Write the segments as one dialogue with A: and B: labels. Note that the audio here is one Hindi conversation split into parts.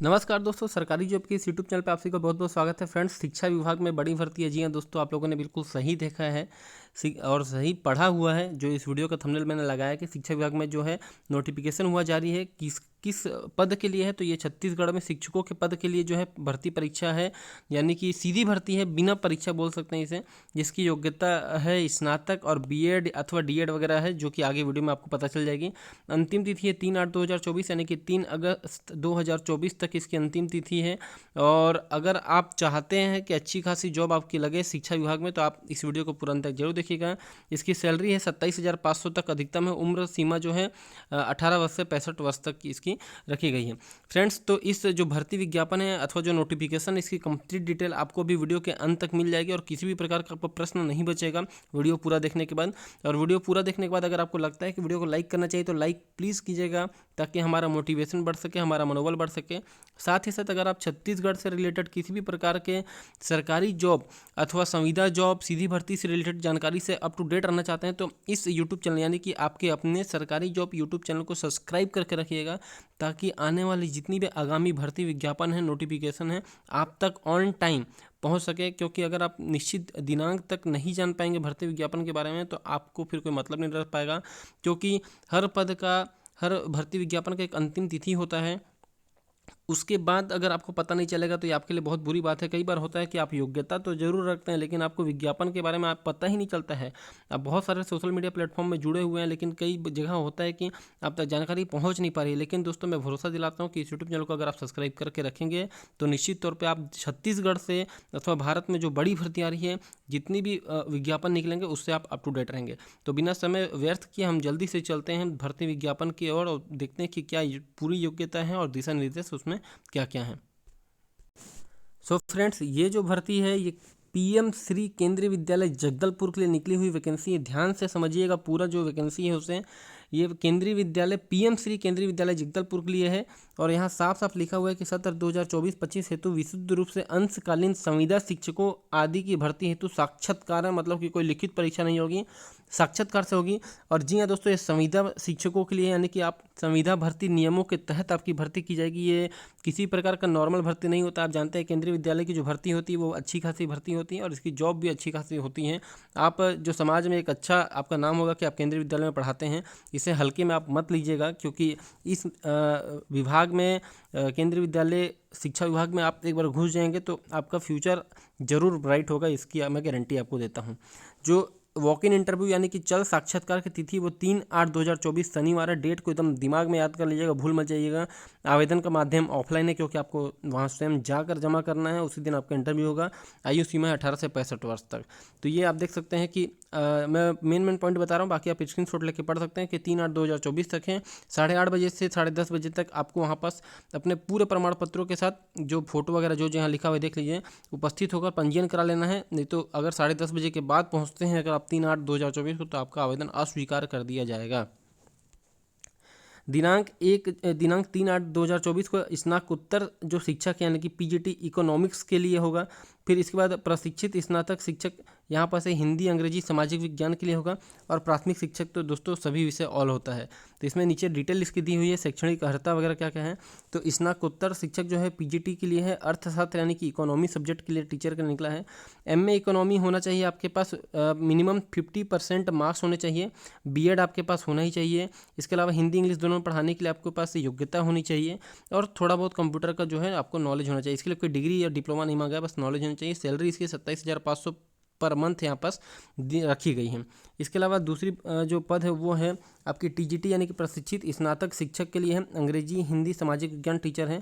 A: नमस्कार दोस्तों, सरकारी जॉब के इस यूट्यूब चैनल पे आप सभी का बहुत बहुत स्वागत है। फ्रेंड्स, शिक्षा विभाग में बड़ी भर्ती है। जी हाँ दोस्तों, आप लोगों ने बिल्कुल सही देखा है और सही पढ़ा हुआ है। जो इस वीडियो का थंबनेल मैंने लगाया कि शिक्षा विभाग में जो है नोटिफिकेशन हुआ जारी है किस किस पद के लिए है। तो ये छत्तीसगढ़ में शिक्षकों के पद के लिए जो है भर्ती परीक्षा है, यानी कि सीधी भर्ती है, बिना परीक्षा बोल सकते हैं इसे, जिसकी योग्यता है स्नातक और बीएड अथवा डीएड वगैरह है, जो कि आगे वीडियो में आपको पता चल जाएगी। अंतिम तिथि है 3/8/2024, यानी कि 3 अगस्त 2024 तक इसकी अंतिम तिथि है। और अगर आप चाहते हैं कि अच्छी खासी जॉब आपकी लगे शिक्षा विभाग में, तो आप इस वीडियो को पूरा अंत तक जरूर देखिएगा। इसकी सैलरी है 27,500 तक अधिकतम है। उम्र सीमा जो है 18 वर्ष से 65 वर्ष तक की इसकी रखी गई है। फ्रेंड्स, तो इस जो भर्ती विज्ञापन है अथवा जो नोटिफिकेशन, इसकी कंप्लीट डिटेल आपको भी वीडियो के अंत तक मिल जाएगी और किसी भी प्रकार का आपको प्रश्न नहीं बचेगा वीडियो पूरा देखने के बाद। और वीडियो पूरा देखने के बाद अगर आपको लगता है कि वीडियो को लाइक करना चाहिए तो लाइक प्लीज़ कीजिएगा, ताकि हमारा मोटिवेशन बढ़ सके, हमारा मनोबल बढ़ सके। साथ ही साथ अगर आप छत्तीसगढ़ से रिलेटेड किसी भी प्रकार के सरकारी जॉब अथवा संविदा जॉब, सीधी भर्ती से रिलेटेड जानकारी से अप टू डेट रहना चाहते हैं, तो इस यूट्यूब चैनल यानी कि आपके अपने सरकारी जॉब यूट्यूब चैनल को सब्सक्राइब करके रखिएगा, ताकि आने वाली जितनी भी आगामी भर्ती विज्ञापन है, नोटिफिकेशन है, आप तक ऑन टाइम पहुंच सके। क्योंकि अगर आप निश्चित दिनांक तक नहीं जान पाएंगे भर्ती विज्ञापन के बारे में, तो आपको फिर कोई मतलब नहीं रह पाएगा। क्योंकि हर भर्ती विज्ञापन का एक अंतिम तिथि होता है। उसके बाद अगर आपको पता नहीं चलेगा तो ये आपके लिए बहुत बुरी बात है। कई बार होता है कि आप योग्यता तो जरूर रखते हैं, लेकिन आपको विज्ञापन के बारे में आप पता ही नहीं चलता है। आप बहुत सारे सोशल मीडिया प्लेटफॉर्म में जुड़े हुए हैं, लेकिन कई जगह होता है कि आप तक जानकारी पहुंच नहीं पा रही है। लेकिन दोस्तों, मैं भरोसा दिलाता हूं कि इस यूट्यूब चैनल को अगर आप सब्सक्राइब करके रखेंगे तो निश्चित तौर पर आप छत्तीसगढ़ से अथवा भारत में जो बड़ी भर्ती आ रही है, जितनी भी विज्ञापन निकलेंगे, उससे आप अप टू डेट रहेंगे। तो बिना समय व्यर्थ किए हम जल्दी से चलते हैं भर्ती विज्ञापन की ओर और देखते हैं कि क्या पूरी योग्यता है और दिशा निर्देश उसमें क्या क्या है। सो फ्रेंड्स, ये जो भर्ती है ये पीएम श्री केंद्रीय विद्यालय जगदलपुर के लिए निकली हुई वैकेंसी है। ध्यान से समझिएगा, पूरा जो वैकेंसी है उसे, ये केंद्रीय विद्यालय पीएम श्री केंद्रीय विद्यालय जगदलपुर के लिए है। और यहाँ साफ साफ लिखा हुआ है कि सत्र 2024-25 हेतु विशुद्ध रूप से अंशकालीन संविदा शिक्षकों आदि की भर्ती हेतु साक्षात्कार है, मतलब कि कोई लिखित परीक्षा नहीं होगी, साक्षात्कार से होगी। और जी हाँ दोस्तों, ये संविदा शिक्षकों के लिए, यानी कि आप संविदा भर्ती नियमों के तहत आपकी भर्ती की जाएगी। ये किसी प्रकार का नॉर्मल भर्ती नहीं होता। आप जानते हैं केंद्रीय विद्यालय की जो भर्ती होती है वो अच्छी खासी भर्ती होती है और इसकी जॉब भी अच्छी खासी होती हैं। आप जो समाज में एक अच्छा आपका नाम होगा कि आप केंद्रीय विद्यालय में पढ़ाते हैं, इसे हल्के में आप मत लीजिएगा। क्योंकि इस विभाग में, केंद्रीय विद्यालय शिक्षा विभाग में आप एक बार घुस जाएंगे तो आपका फ्यूचर जरूर ब्राइट होगा, इसकी मैं गारंटी आपको देता हूँ। जो वॉक इन इंटरव्यू यानी कि चल साक्षात्कार की तिथि वो 3/8/2024 शनिवार है। डेट को एकदम दिमाग में याद कर लीजिएगा, भूल मत जाइएगा। आवेदन का माध्यम ऑफलाइन है, क्योंकि आपको वहाँ स्वयं जाकर जमा करना है, उसी दिन आपका इंटरव्यू होगा। आयु सीमा है 18 से 65 वर्ष तक। तो ये आप देख सकते हैं कि मैं मेन पॉइंट बता रहा हूँ, बाकी आप स्क्रीनशॉट लेके पढ़ सकते हैं कि 3/8/2024 तक है। 8:30 बजे से 10:30 बजे तक आपको वहाँ पास अपने पूरे प्रमाण पत्रों के साथ जो फोटो वगैरह जो यहाँ लिखा हुआ है देख लीजिए, उपस्थित होकर पंजीयन करा लेना है। नहीं तो अगर 10:30 बजे के बाद पहुँचते हैं अगर आप 3/8/2024 को, तो आपका आवेदन अस्वीकार कर दिया जाएगा। दिनांक 3/8/2024 को स्नातकोत्तर जो शिक्षक यानी कि पीजीटी इकोनॉमिक्स के लिए होगा। फिर इसके बाद प्रशिक्षित स्नातक शिक्षक यहाँ पर से हिंदी, अंग्रेजी, सामाजिक विज्ञान के लिए होगा। और प्राथमिक शिक्षक तो दोस्तों सभी विषय ऑल होता है। तो इसमें नीचे डिटेल इसकी दी हुई है, शैक्षणिक अर्हता वगैरह क्या क्या है। तो स्नातकोत्तर शिक्षक जो है पीजीटी के लिए है, अर्थशास्त्र यानी कि इकोनॉमी सब्जेक्ट के लिए टीचर का निकला है। एमए इकोनॉमी होना चाहिए आपके पास, मिनिमम 50% मार्क्स होने चाहिए। बीएड आपके पास होना ही चाहिए। इसके अलावा हिंदी इंग्लिश दोनों में पढ़ाने के लिए आपके पास योग्यता होनी चाहिए और थोड़ा बहुत कंप्यूटर का जो है आपको नॉलेज होना चाहिए। इसके लिए कोई डिग्री या डिप्लोमा नहीं मांगा है, बस नॉलेज होनी चाहिए। सैलरी इसकी 27,500 पर मंथ यहाँ पास रखी गई है। इसके अलावा दूसरी जो पद है वो है आपकी टीजीटी यानी कि प्रशिक्षित स्नातक शिक्षक के लिए है। अंग्रेजी, हिंदी, सामाजिक विज्ञान टीचर हैं।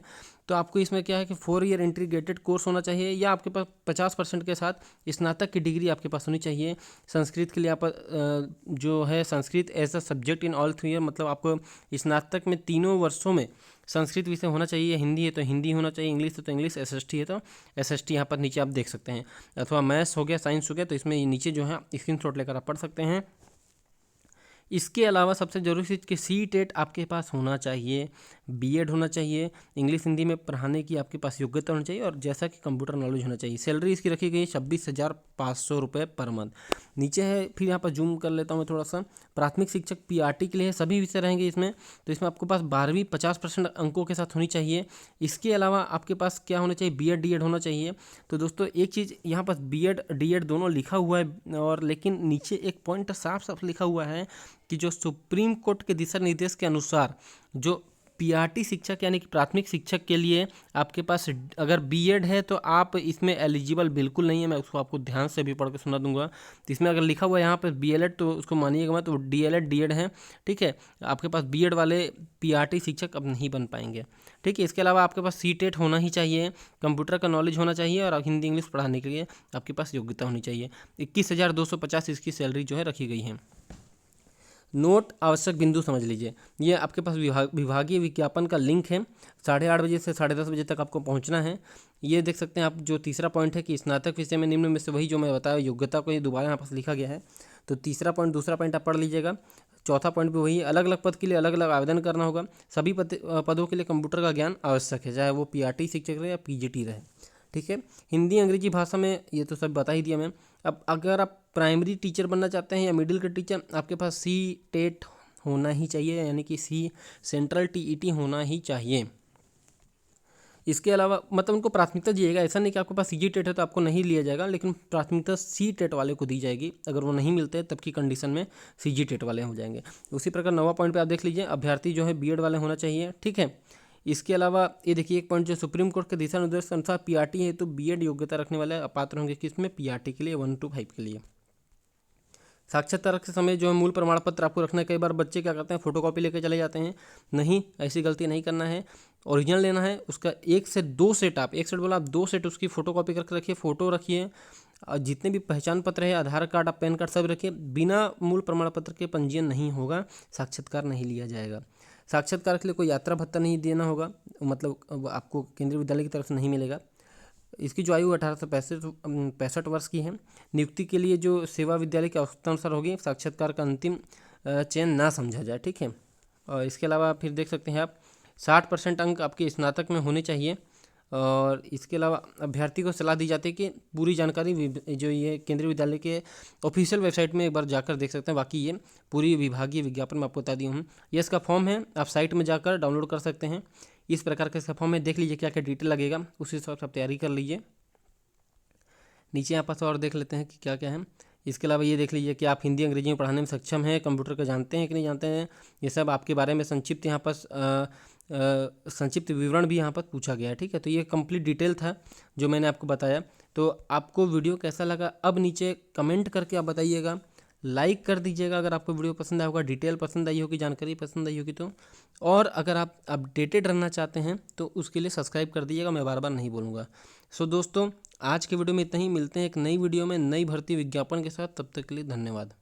A: तो आपको इसमें क्या है कि 4 ईयर इंटीग्रेटेड कोर्स होना चाहिए, या आपके पास 50% के साथ स्नातक की डिग्री आपके पास होनी चाहिए। संस्कृत के लिए आप जो है Sanskrit as a subject in all 3 year, मतलब आपको स्नातक में तीनों वर्षों में संस्कृत विषय होना चाहिए। हिंदी है तो हिंदी होना चाहिए, इंग्लिश है तो इंग्लिश, एसएसटी है तो एसएसटी यहाँ पर नीचे आप देख सकते हैं। अथवा मैथ्स हो गया, साइंस हो गया, तो इसमें नीचे जो है स्क्रीनशॉट लेकर आप पढ़ सकते हैं। इसके अलावा सबसे ज़रूरी चीज़ कि CTET आपके पास होना चाहिए, B.Ed होना चाहिए, इंग्लिश हिंदी में पढ़ाने की आपके पास योग्यता होनी चाहिए और जैसा कि कंप्यूटर नॉलेज होना चाहिए। सैलरी इसकी रखी गई है 26,500 रुपये पर मंथ। नीचे है, फिर यहाँ पर जूम कर लेता हूँ मैं थोड़ा सा, प्राथमिक शिक्षक PRT के लिए सभी विषय रहेंगे इसमें। तो इसमें आपके पास 12वीं 50% अंकों के साथ होनी चाहिए। इसके अलावा आपके पास क्या होना चाहिए, B.Ed D.Ed होना चाहिए। तो दोस्तों एक चीज़ यहाँ पर B.Ed D.Ed दोनों लिखा हुआ है, और लेकिन नीचे एक पॉइंट साफ साफ लिखा हुआ है कि जो सुप्रीम कोर्ट के दिशा निर्देश के अनुसार जो PRT शिक्षक यानी कि प्राथमिक शिक्षक के लिए आपके पास अगर B.Ed है तो आप इसमें एलिजिबल बिल्कुल नहीं है। मैं उसको आपको ध्यान से भी पढ़ के सुना दूंगा। तो इसमें अगर लिखा हुआ है यहाँ पर B.Ed तो उसको मानिएगा मत, तो D.Ed D.Ed है, ठीक है। आपके पास B.Ed वाले PRT शिक्षक अब नहीं बन पाएंगे, ठीक है। इसके अलावा आपके पास CTET होना ही चाहिए, कंप्यूटर का नॉलेज होना चाहिए और हिंदी इंग्लिश पढ़ाने के लिए आपके पास योग्यता होनी चाहिए। 21,250 इसकी सैलरी जो है रखी गई है। नोट आवश्यक बिंदु समझ लीजिए, ये आपके पास विभागीय विज्ञापन का लिंक है। 8:30 बजे से 10:30 बजे तक आपको पहुंचना है। ये देख सकते हैं आप, जो तीसरा पॉइंट है कि स्नातक विषय में निम्न में से वही जो मैं बताया योग्यता को ये दोबारा यहाँ पास लिखा गया है। तो तीसरा पॉइंट, दूसरा पॉइंट आप पढ़ लीजिएगा। चौथा पॉइंट भी वही, अलग अलग पद के लिए अलग अलग आवेदन करना होगा। सभी पदों के लिए कंप्यूटर का ज्ञान आवश्यक है, चाहे वो PRT शिक्षक रहे या PGT रहे, ठीक है। हिंदी अंग्रेजी भाषा में ये तो सब बता ही दिया मैं। अब अगर आप प्राइमरी टीचर बनना चाहते हैं या मिडिल के टीचर, आपके पास CTET होना ही चाहिए, यानी कि सेंट्रल TET होना ही चाहिए। इसके अलावा मतलब उनको प्राथमिकता दीजिएगा, ऐसा नहीं कि आपके पास CGTET है तो आपको नहीं लिया जाएगा, लेकिन प्राथमिकता CTET वाले को दी जाएगी। अगर वो नहीं मिलते तब की कंडीशन में CGTET वाले हो जाएंगे। उसी प्रकार 9वां पॉइंट पे आप देख लीजिए, अभ्यर्थी जो है B.Ed वाले होना चाहिए, ठीक है। इसके अलावा ये देखिए एक पॉइंट, जो सुप्रीम कोर्ट के दिशा निर्देश के अनुसार PRT है तो B.Ed योग्यता रखने वाले अपात्र होंगे किसमें, PRT के लिए 1 to 5 के लिए। साक्षात्कार के समय जो है मूल प्रमाण पत्र आपको रखना है। कई बार बच्चे क्या करते हैं, फोटोकॉपी लेके चले जाते हैं, नहीं, ऐसी गलती नहीं करना है। ओरिजिनल लेना है, उसका 1 से 2 सेट, आप 1 सेट बोला, आप 2 सेट उसकी फोटोकॉपी करके रखिए, फोटो रखिए, और जितने भी पहचान पत्र है, आधार कार्ड, आप पैन कार्ड सब रखिए। बिना मूल प्रमाण पत्र के पंजीयन नहीं होगा, साक्षात्कार नहीं लिया जाएगा। साक्षात्कार के लिए कोई यात्रा भत्ता नहीं देना होगा, मतलब आपको केंद्रीय विद्यालय की तरफ से नहीं मिलेगा। इसकी जो आयु 18 से 65 वर्ष की है। नियुक्ति के लिए जो सेवा विद्यालय की आवश्यकता अनुसार होगी, साक्षात्कार का अंतिम चयन ना समझा जाए, ठीक है। और इसके अलावा फिर देख सकते हैं आप, 60% अंक आपके स्नातक में होने चाहिए। और इसके अलावा अभ्यर्थी को सलाह दी जाती है कि पूरी जानकारी जो ये केंद्रीय विद्यालय के ऑफिशियल वेबसाइट में एक बार जाकर देख सकते हैं। बाकी ये पूरी विभागीय विज्ञापन में आपको बता दिया हूँ। ये इसका फॉर्म है, आप साइट में जाकर डाउनलोड कर सकते हैं। इस प्रकार का इसका फॉर्म है, देख लीजिए क्या क्या डिटेल लगेगा, उस हिसाब से आप तैयारी कर लीजिए। नीचे यहाँ पास और देख लेते हैं कि क्या क्या है। इसके अलावा ये देख लीजिए कि आप हिंदी अंग्रेजी में पढ़ाने में सक्षम हैं, कंप्यूटर का जानते हैं कि नहीं जानते हैं। ये सब आपके बारे में संक्षिप्त यहाँ पर संक्षिप्त विवरण भी यहाँ पर पूछा गया है, ठीक है। तो ये कंप्लीट डिटेल था जो मैंने आपको बताया। तो आपको वीडियो कैसा लगा अब नीचे कमेंट करके आप बताइएगा, लाइक कर दीजिएगा अगर आपको वीडियो पसंद आया होगा, डिटेल पसंद आई होगी, जानकारी पसंद आई होगी तो। और अगर आप अपडेटेड रहना चाहते हैं तो उसके लिए सब्सक्राइब कर दीजिएगा, मैं बार बार नहीं बोलूँगा। सो दोस्तों, आज के वीडियो में इतना ही, मिलते हैं एक नई वीडियो में नई भर्ती विज्ञापन के साथ। तब तक के लिए धन्यवाद।